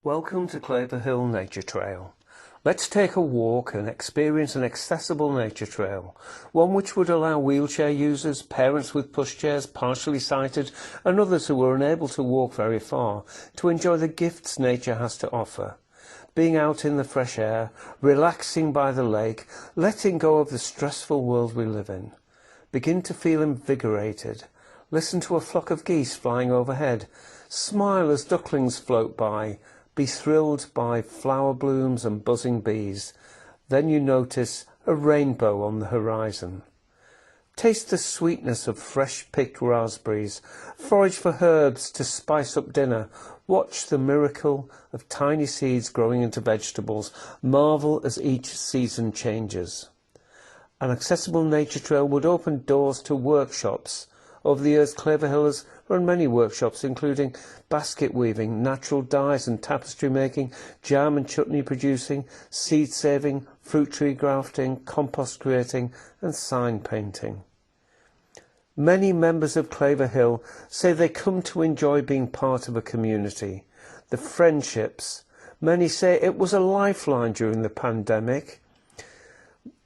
Welcome to Claver Hill Nature Trail. Let's take a walk and experience an accessible nature trail, one which would allow wheelchair users, parents with pushchairs, partially sighted and others who are unable to walk very far to enjoy the gifts nature has to offer. Being out in the fresh air, relaxing by the lake, letting go of the stressful world we live in. Begin to feel invigorated. Listen to a flock of geese flying overhead. Smile as ducklings float by. Be thrilled by flower blooms and buzzing bees. Then you notice a rainbow on the horizon. Taste the sweetness of fresh-picked raspberries. Forage for herbs to spice up dinner. Watch the miracle of tiny seeds growing into vegetables. Marvel as each season changes. An accessible nature trail would open doors to workshops. Over the years, Claver Hill has run many workshops, including basket weaving, natural dyes and tapestry making, jam and chutney producing, seed saving, fruit tree grafting, compost creating and sign painting. Many members of Claver Hill say they come to enjoy being part of a community. The friendships, many say it was a lifeline during the pandemic.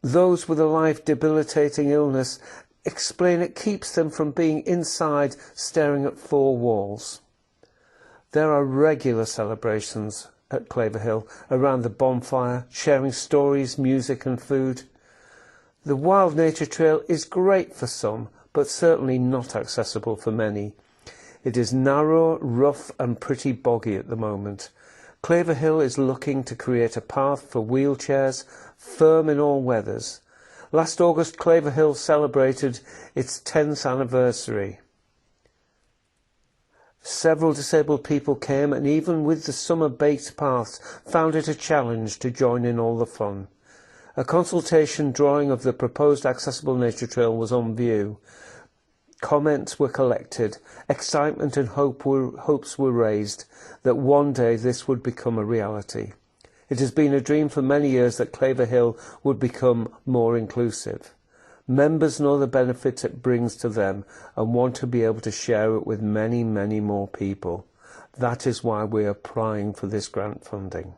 Those with a life-debilitating illness explain it keeps them from being inside staring at four walls. There are regular celebrations at Claver Hill around the bonfire, sharing stories, music and food. The wild nature trail is great for some, but certainly not accessible for many. It is narrow, rough and pretty boggy at the moment. Claver Hill is looking to create a path for wheelchairs, firm in all weathers. Last August, Claver Hill celebrated its 10th anniversary. Several disabled people came and even with the summer baked paths found it a challenge to join in all the fun. A consultation drawing of the proposed accessible nature trail was on view. Comments were collected, excitement and hopes were raised that one day this would become a reality. It has been a dream for many years that Claver Hill would become more inclusive. Members know the benefits it brings to them and want to be able to share it with many, many more people. That is why we are applying for this grant funding.